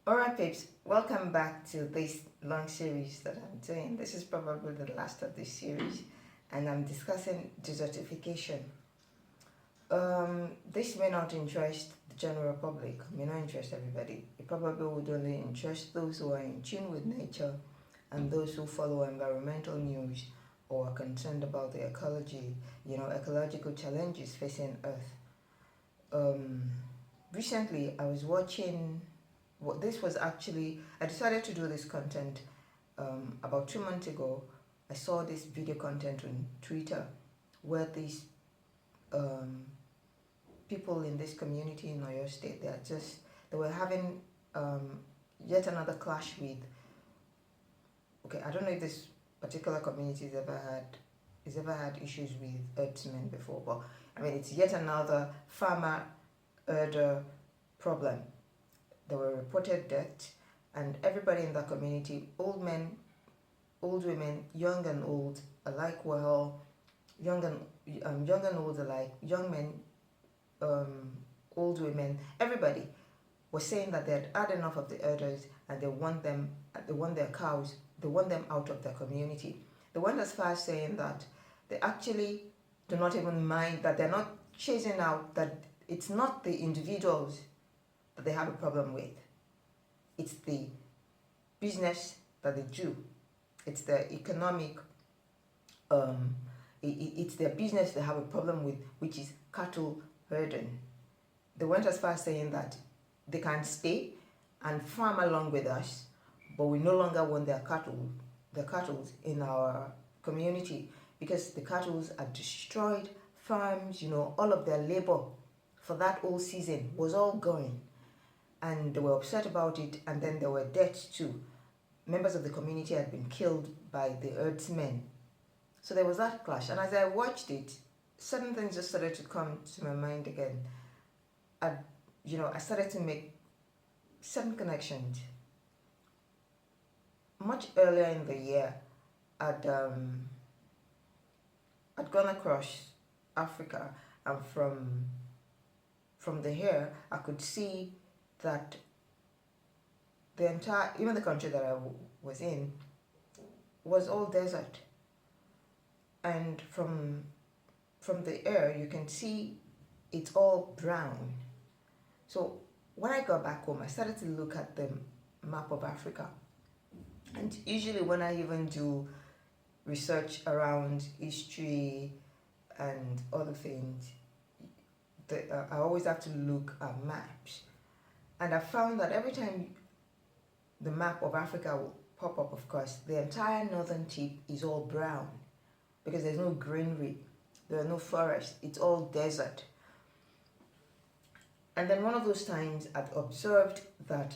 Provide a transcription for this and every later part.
Alright, peeps, welcome back to this long series that I'm doing. This is probably the last of this series, and I'm discussing desertification. This may not interest the general public, may not interest everybody. It probably would only interest those who are in tune with nature and those who follow environmental news or are concerned about the ecology, ecological challenges facing Earth. Um, Recently, I was watching. This was actually, I decided to do this content about 2 months ago. I saw this video content on Twitter where these um, people in this community in Oyo State, they were having yet another clash with, okay, I don't know if this particular community has ever had issues with herdsmen before, but I mean, it's yet another farmer herder problem. There were reported deaths, and everybody in that community, old men, old women, young and old alike, were all young and old alike, young men, old women, everybody was saying that they had had enough of the herders and they want their cows, they want them out of their community. They went as far as saying that they actually do not even mind, that they're not chasing out, that it's not the individuals that they have a problem with. It's the business that they do. It's the economic, it's their business they have a problem with, which is cattle herding. They went as far as saying that they can stay and farm along with us, but we no longer want their cattle in our community, because the cattle are destroyed farms, all of their labor for that whole season was all gone, and they were upset about it. And then there were deaths too. Members of the community had been killed by the herdsmen. So there was that clash, and as I watched it, certain things just started to come to my mind again. I started to make certain connections. Much earlier in the year, I'd gone across Africa, and from the here I could see that the entire, even the country that I was in, was all desert. And from the air you can see it's all brown. So when I got back home, I started to look at the map of Africa. And usually when I even do research around history and other things, I always have to look at maps. And I found that every time the map of Africa will pop up, of course, the entire northern tip is all brown, because there's no greenery, there are no forests, it's all desert. And then one of those times I've observed that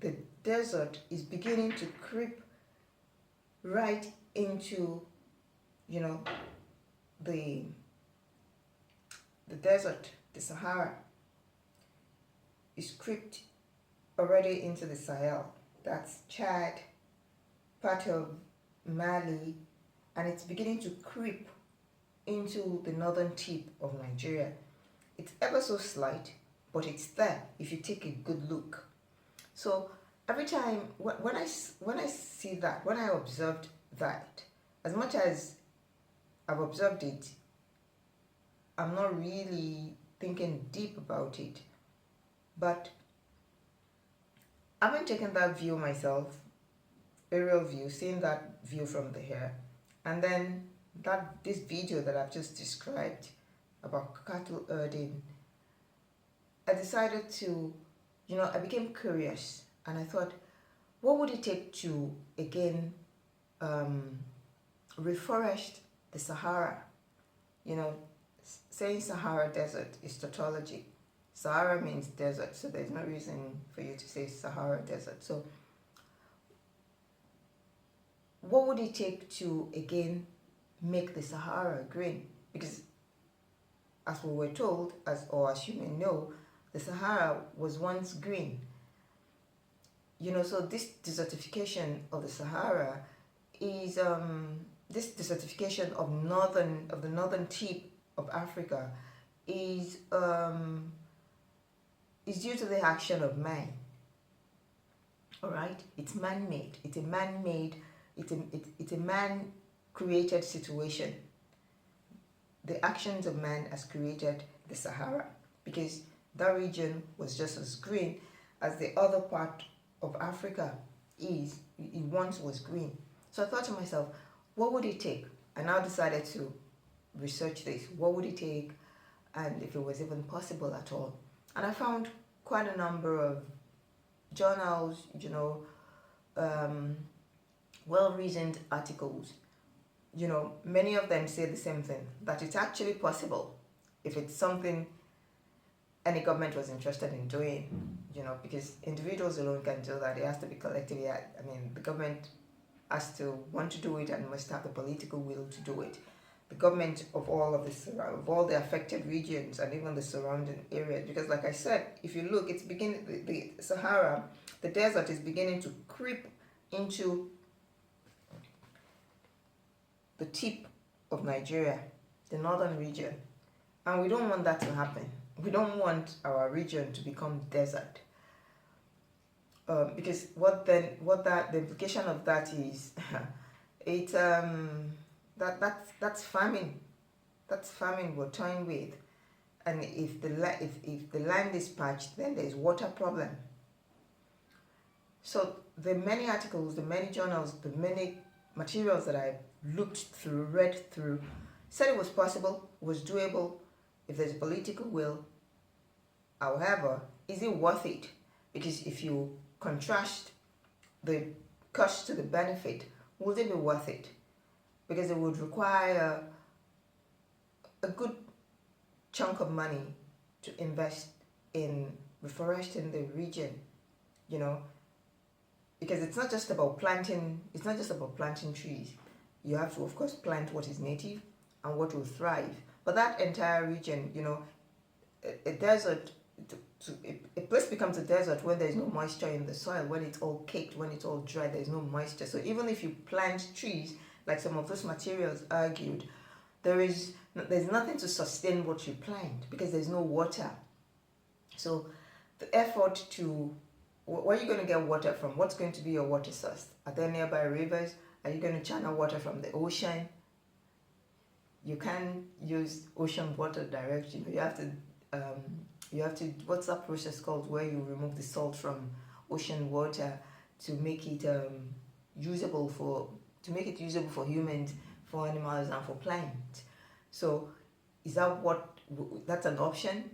the desert is beginning to creep right into, the desert, the Sahara is creeped already into the Sahel. That's Chad, part of Mali, and it's beginning to creep into the northern tip of Nigeria. It's ever so slight, but it's there if you take a good look. So every time when I see that, when I observed that, as much as I've observed it, I'm not really thinking deep about it. But having taken that view myself, aerial view, seeing that view from the air, and then this video that I've just described about cattle herding, I decided to, I became curious, and I thought, what would it take to again reforest the Sahara? Saying Sahara Desert is tautology. Sahara means desert, so there's no reason for you to say Sahara Desert. So what would it take to again make the Sahara green? Because as we were told, as you may know, the Sahara was once green. So this desertification of the Sahara is this desertification of the northern tip of Africa is due to the action of man. All right, it's man-made. It's a man-made. It's a man-created situation. The actions of man has created the Sahara, because that region was just as green as the other part of Africa is. It once was green. So I thought to myself, what would it take? I now decided to research this. What would it take, and if it was even possible at all? And I found quite a number of journals, well-reasoned articles. Many of them say the same thing, that it's actually possible if it's something any government was interested in doing, because individuals alone can do that. It has to be collectively. I mean, the government has to want to do it and must have the political will to do it. The government of all the affected regions and even the surrounding areas, because like I said, if you look, it's beginning, the Sahara, the desert is beginning to creep into the tip of Nigeria, the northern region, and we don't want that to happen. We don't want our region to become desert, because the implication of that is, that's famine. That's famine we're toying with, and if the land is parched, then there's water problem. So the many articles, the many journals, the many materials that I looked through, read through, said it was possible, was doable, if there's a political will. However, is it worth it? Because if you contrast the cost to the benefit, would it be worth it? Because it would require a good chunk of money to invest in reforesting the region, because it's not just about planting trees. You have to, of course, plant what is native and what will thrive. But that entire region, a desert, a place becomes a desert when there's no moisture in the soil, when it's all caked, when it's all dry, there's no moisture. So even if you plant trees, like some of those materials argued, there's nothing to sustain what you plant because there's no water. So the effort to, where are you going to get water from? What's going to be your water source? Are there nearby rivers? Are you going to channel water from the ocean? You can't use ocean water directly. You have to, what's that process called, where you remove the salt from ocean water to make it usable for humans, for animals, and for plants. So is that's an option?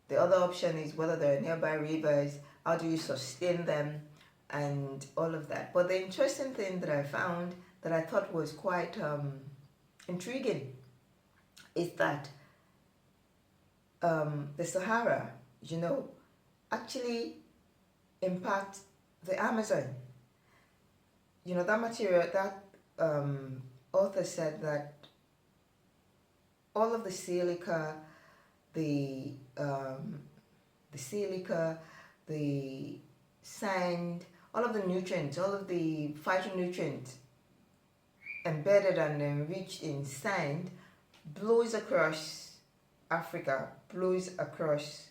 The other option is whether there are nearby rivers, how do you sustain them, and all of that. But the interesting thing that I found, that I thought was quite intriguing, is that the Sahara, actually impacts the Amazon. That material, that author said that all of the silica, the sand, all of the nutrients, all of the phytonutrients embedded and enriched in sand blows across Africa, blows across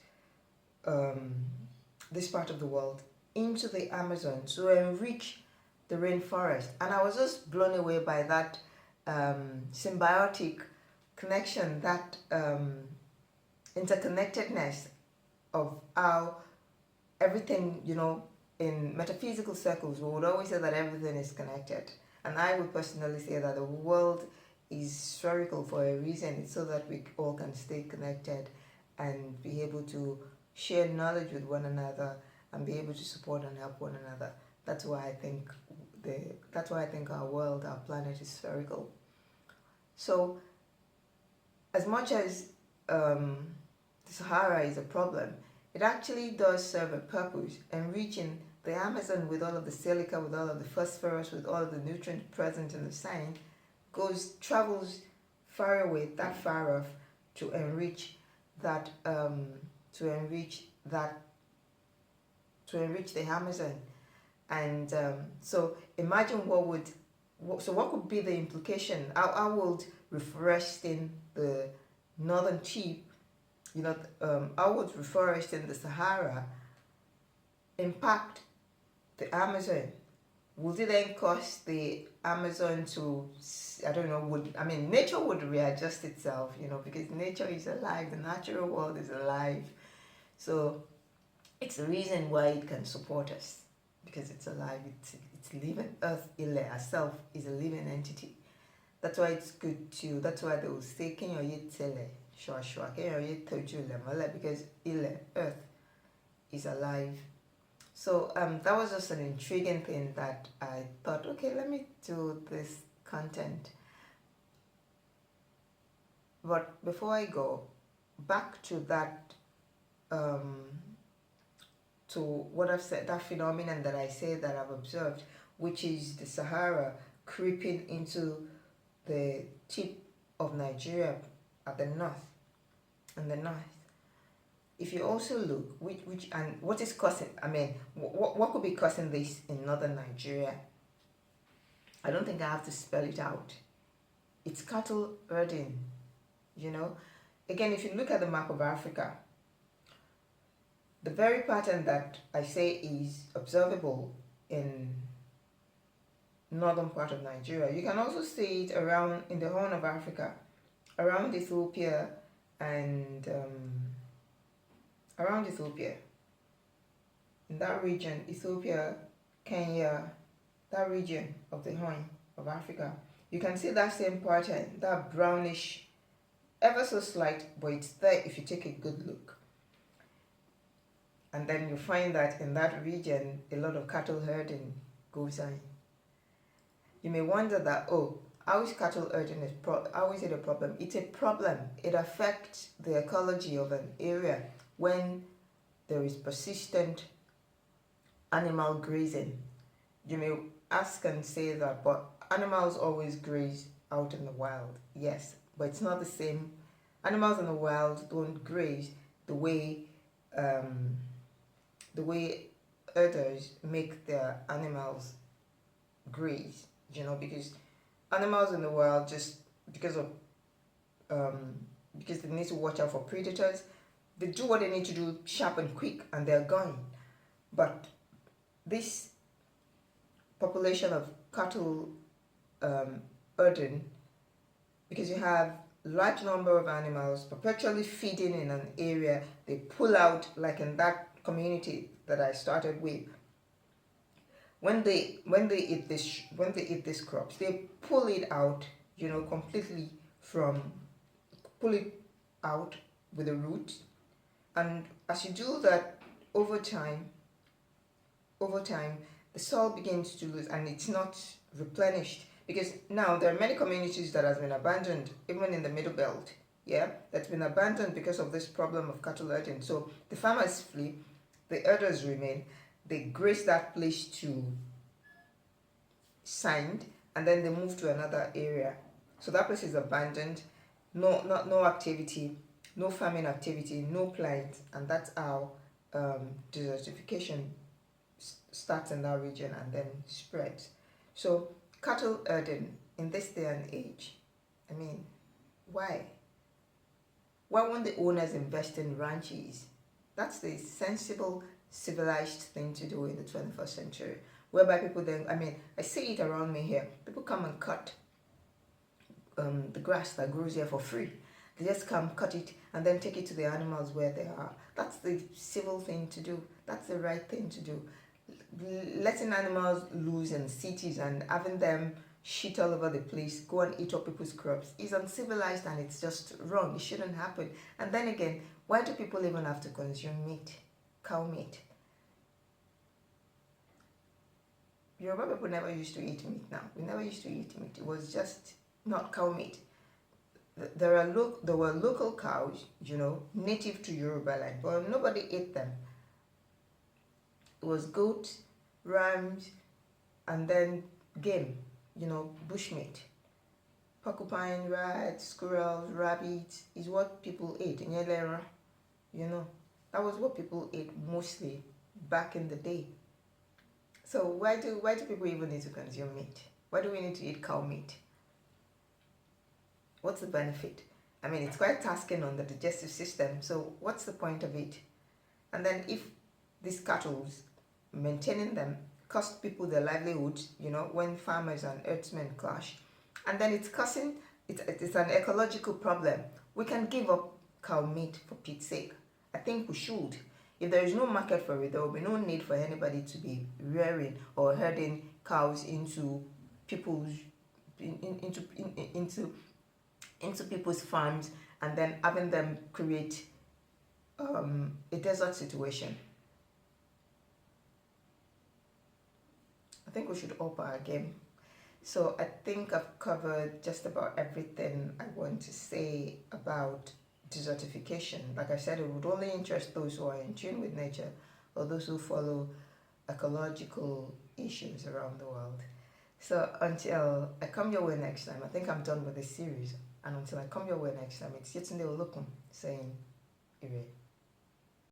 this part of the world into the Amazon to enrich the rainforest. And I was just blown away by that symbiotic connection, that interconnectedness of how everything, in metaphysical circles, we would always say that everything is connected. And I would personally say that the world is spherical for a reason. It's so that we all can stay connected and be able to share knowledge with one another and be able to support and help one another. That's why I think our world, our planet, is spherical. So as much as the Sahara is a problem, it actually does serve a purpose, enriching the Amazon with all of the silica, with all of the phosphorus, with all of the nutrients present in the sand, travels far away, that far off, to enrich the Amazon. And so imagine what could be the implication? How would reforesting the northern tip, how would reforesting the Sahara impact the Amazon, would it then cause the Amazon to, I don't know, nature would readjust itself, because nature is alive, the natural world is alive. So it's the reason why it can support us, because it's alive, it's living. Earth herself is a living entity. That's why it's good to, that's why they will say, Kenyo ye tele, shwa, Kenyo ye tojule, because Earth is alive. So that was just an intriguing thing that I thought, okay, let me do this content. But before I go, back to that, to what I've said, that phenomenon that I say that I've observed, which is the Sahara creeping into the tip of Nigeria at the north, in the north. If you also look, which and what is causing, what could be causing this in northern Nigeria? I don't think I have to spell it out. It's cattle herding, Again, if you look at the map of Africa, the very pattern that I say is observable in northern part of Nigeria, you can also see it around in the Horn of Africa, around Ethiopia and around Ethiopia, in that region, Ethiopia, Kenya, that region of the Horn of Africa, you can see that same pattern, that brownish, ever so slight, but it's there if you take a good look. And then you find that in that region, a lot of cattle herding goes on. You may wonder that, how is cattle herding how is it a problem? It's a problem. It affects the ecology of an area when there is persistent animal grazing. You may ask and say that, but animals always graze out in the wild. Yes, but it's not the same. Animals in the wild don't graze the way herders make their animals graze, because animals in the wild, just because they need to watch out for predators, they do what they need to do sharp and quick and they're gone. But this population of cattle herding, because you have large number of animals perpetually feeding in an area, they pull out, like in that community that I started with, when they eat these crops, they pull it out, completely pull it out with the roots. And as you do that, over time, the soil begins to lose and it's not replenished. Because now there are many communities that has been abandoned, even in the Middle Belt, that's been abandoned because of this problem of cattle herding. So the farmers flee, the herders remain, they graze that place to sand, and then they move to another area. So that place is abandoned, no activity, no farming activity, no plants, and that's how desertification starts in that region and then spreads. So cattle herding in this day and age, why? Why won't the owners invest in ranches? That's the sensible, civilized thing to do in the 21st century. Whereby people then, I see it around me here. People come and cut the grass that grows here for free. They just come, cut it, and then take it to the animals where they are. That's the civil thing to do. That's the right thing to do. Letting animals loose in cities and having them shit all over the place, go and eat up people's crops, is uncivilized and it's just wrong. It shouldn't happen. And then again, why do people even have to consume meat? Cow meat. Yoruba people never used to eat meat now. We never used to eat meat. It was just not cow meat. There were local cows, native to Yoruba land, but nobody ate them. It was goats, rams, and then game, bushmeat. Porcupine, rats, squirrels, rabbits is what people ate in Yelera. That was what people ate mostly back in the day. So why do people even need to consume meat? Why do we need to eat cow meat? What's the benefit? It's quite tasking on the digestive system, so what's the point of it? And then if these cattle, maintaining them cost people their livelihoods, when farmers and herdsmen clash. And then it's an ecological problem. We can give up cow meat for Pete's sake. I think we should. If there is no market for it, there will be no need for anybody to be rearing or herding cows into people's into people's farms and then having them create a desert situation. I think we should up our game. So I think I've covered just about everything I want to say about desertification. Like I said, it would only interest those who are in tune with nature or those who follow ecological issues around the world. So until I come your way next time, I think I'm done with this series. And until I come your way next time, it's Yetunde Olokun saying, Ire.